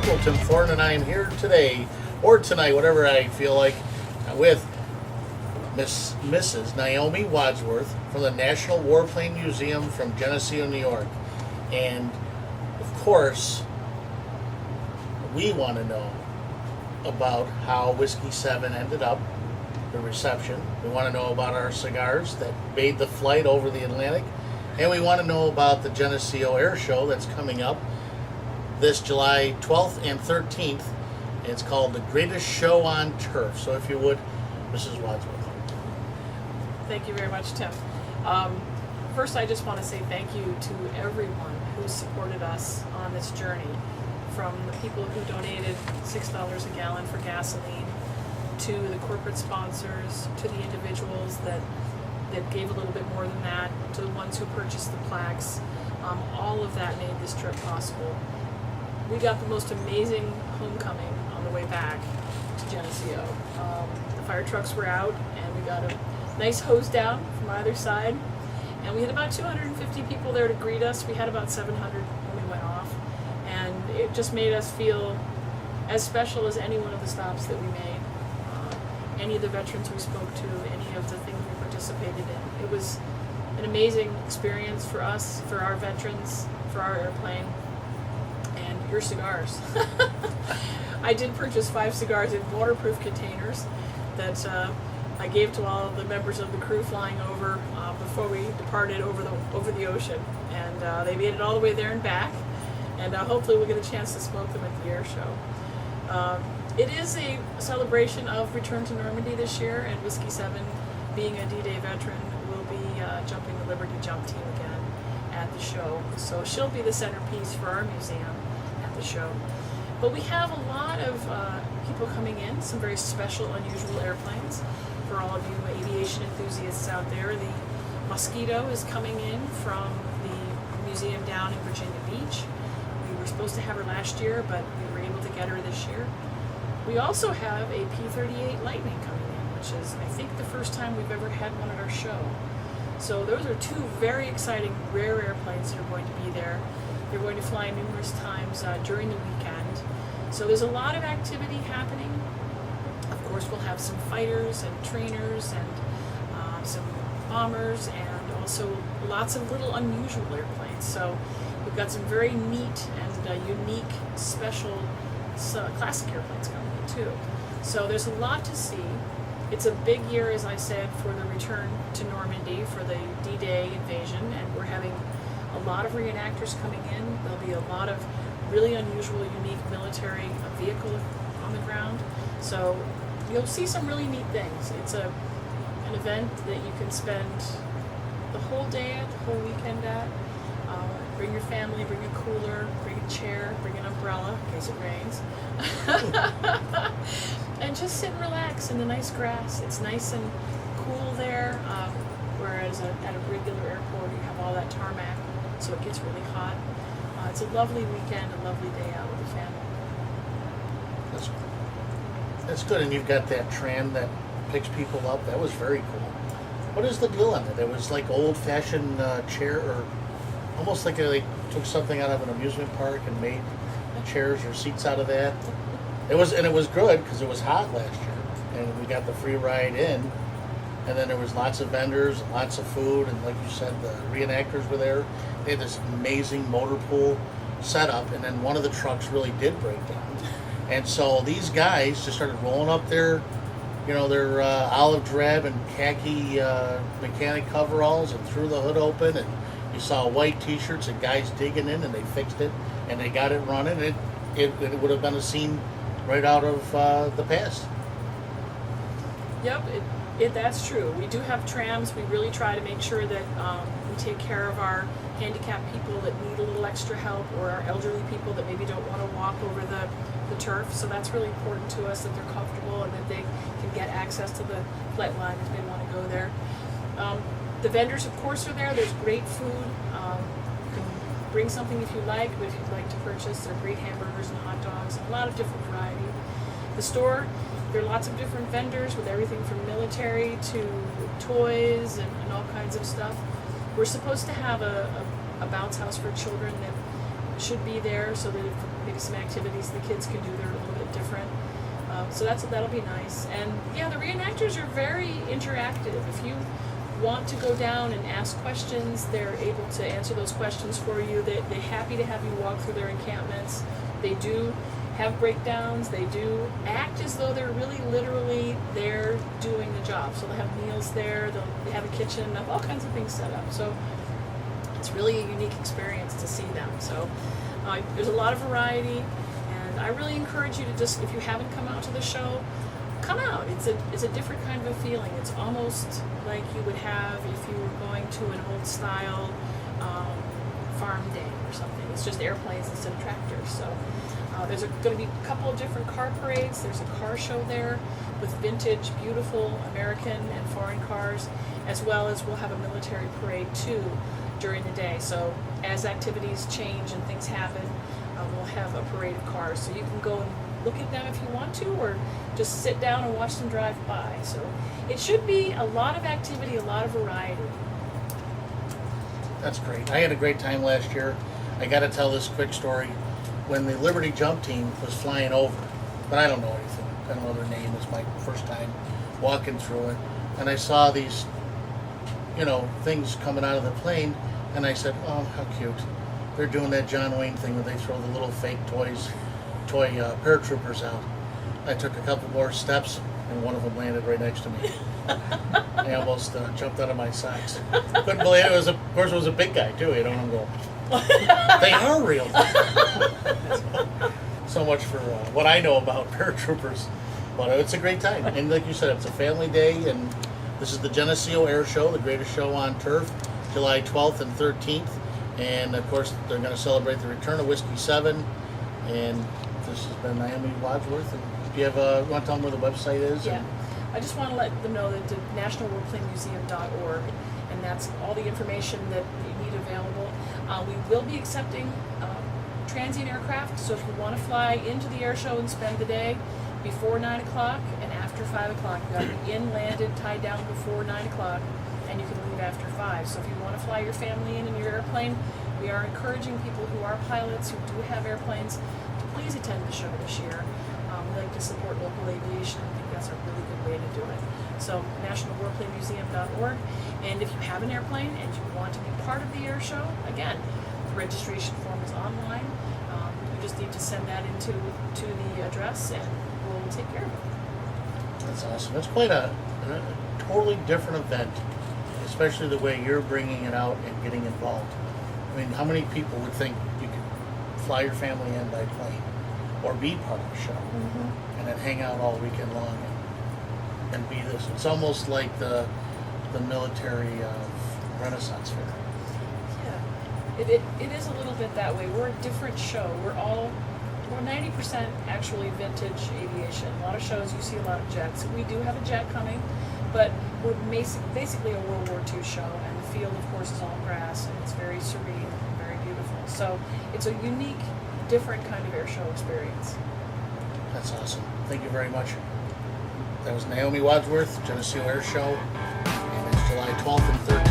Local Tim Thorne, and I am here today, or tonight, whatever I feel like, with Mrs. Naomi Wadsworth from the National Warplane Museum from Geneseo, New York. And, of course, we want to know about how Whiskey 7 ended up, the reception. We want to know about our cigars that made the flight over the Atlantic. And we want to know about the Geneseo Airshow that's coming up this July 12th and 13th. It's called The Greatest Show on Turf. So if you would, Mrs. Wadsworth. Thank you very much, Tim. First, I just want to say thank you to everyone who supported us on this journey, from the people who donated $6 a gallon for gasoline, to the corporate sponsors, to the individuals that gave a little bit more than that, to the ones who purchased the plaques. All of that made this trip possible. We got the most amazing homecoming on the way back to Geneseo. The fire trucks were out, and we got a nice hose down from either side, and we had about 250 people there to greet us. We had about 700 when we went off, and it just made us feel as special as any one of the stops that we made. Any of the veterans we spoke to, any of the things we participated in. It was an amazing experience for us, for our veterans, for our airplane, and your cigars. I did purchase 5 cigars in waterproof containers that I gave to all of the members of the crew flying over before we departed over the ocean, and they made it all the way there and back, and hopefully we'll get a chance to smoke them at the air show. It is a celebration of Return to Normandy this year, and Whiskey 7, being a D-Day veteran, will be jumping the Liberty Jump team again at the show. So she'll be the centerpiece for our museum at the show. But we have a lot of people coming in, some very special, unusual airplanes. For all of you aviation enthusiasts out there, the Mosquito is coming in from the museum down in Virginia Beach. We were supposed to have her last year, but we were able to get her this year. We also have a P-38 Lightning coming in, which is, I think, the first time we've ever had one at our show. So those are 2 very exciting, rare airplanes that are going to be there. They're going to fly numerous times during the weekend. So there's a lot of activity happening. Of course, we'll have some fighters and trainers and some bombers, and also lots of little unusual airplanes. So we've got some very neat and unique, special classic airplanes coming in too. So there's a lot to see. It's a big year, as I said, for the return to Normandy, for the D-Day invasion, and we're having a lot of reenactors coming in. There'll be a lot of really unusual, unique military vehicle on the ground. So you'll see some really neat things. It's an event that you can spend the whole day at, the whole weekend at. Bring your family, bring a cooler, bring a chair, bring an umbrella in case it rains. And just sit and relax in the nice grass. It's nice and cool there, whereas at a regular airport you have all that tarmac, so it gets really hot. It's a lovely weekend, a lovely day out with the family. That's good, and you've got that tram that picks people up. That was very cool. What is the deal on it? It was like old-fashioned chair, or almost like they took something out of an amusement park and made chairs or seats out of that. It was good because it was hot last year, and we got the free ride in. And then there was lots of vendors, lots of food, and like you said, the reenactors were there. They had this amazing motor pool setup, and then one of the trucks really did break down. And so these guys just started rolling up their olive drab and khaki mechanic coveralls and threw the hood open, and you saw white T-shirts and guys digging in, and they fixed it, and they got it running. It would have been a scene right out of the past. Yep, that's true. We do have trams. We really try to make sure that we take care of our handicapped people that need a little extra help, or our elderly people that maybe don't want to walk over the turf. So that's really important to us, that they're comfortable and that they can get access to the flight line if they want to go there. The vendors, of course, are there. There's great food. You can bring something if you like, but if you'd like to purchase, there are great hamburgers and hot dogs, and a lot of different variety. The store, there are lots of different vendors with everything from military to toys and all kinds of stuff. We're supposed to have a bounce house for children that should be there, so that if maybe some activities the kids can do, they're a little bit different. So that'll be nice. And yeah, the reenactors are very interactive. If you want to go down and ask questions, they're able to answer those questions for you. They're happy to have you walk through their encampments. They do have breakdowns. They do act as though they're really literally there doing the job. So they'll have meals there, they have a kitchen, have all kinds of things set up. So it's really a unique experience to see them. So there's a lot of variety, and I really encourage you to just, if you haven't come out to the show, come out. It's a different kind of a feeling. It's almost like you would have if you were going to an old style farm day or something. It's just airplanes instead of tractors. So there's going to be a couple of different car parades. There's a car show there with vintage, beautiful American and foreign cars, as well as we'll have a military parade too during the day. So as activities change and things happen, we'll have a parade of cars. So you can go and look at them if you want to, or just sit down and watch them drive by. So it should be a lot of activity, a lot of variety. That's great. I had a great time last year. I got to tell this quick story. When the Liberty Jump team was flying over, but I don't know anything. I don't know their name. It's my first time walking through it. And I saw these, things coming out of the plane, and I said, oh, how cute. They're doing that John Wayne thing where they throw the little fake toy paratroopers out. I took a couple more steps, and one of them landed right next to me. I almost jumped out of my socks. Couldn't believe it. Of course, it was a big guy too. I'm going, they are real. So much for what I know about paratroopers, but it's a great time. And like you said, it's a family day, and this is the Geneseo Airshow, the greatest show on turf, July 12th and 13th. And of course, they're going to celebrate the return of Whiskey 7. And this has been Naomi Wadsworth. And do you have want to tell them where the website is? Yeah. I just want to let them know that the nationalwarplanemuseum.org, and that's all the information that you need available. We will be accepting transient aircraft, so if you want to fly into the air show and spend the day before 9 o'clock and after 5 o'clock, you got to be in, landed, tied down before 9 o'clock, and you can leave after 5. So if you want to fly your family in your airplane, we are encouraging people who are pilots, who do have airplanes, to please attend the show this year. We like to support local aviation. I think that's a really good way to do it. So nationalwarplanemuseum.org, and if you have an airplane and you want to be part of the air show, again, the registration form is online. You just need to send that to the address, and we'll take care of it. That's awesome. It's quite a totally different event, especially the way you're bringing it out and getting involved. I mean, how many people would think you could fly your family in by plane or be part of the show and then hang out all weekend long and be this? It's almost like the military Renaissance fair. Yeah, it is a little bit that way. We're a different show. We're 90% actually vintage aviation. A lot of shows you see a lot of jets. We do have a jet coming, but we're basically a World War II show, and the field, of course, is all grass, and it's very serene and very beautiful. So it's a unique, different kind of air show experience. That's awesome. Thank you very much. That was Naomi Wadsworth, Geneseo Air Show, and it's July 12th and 13th.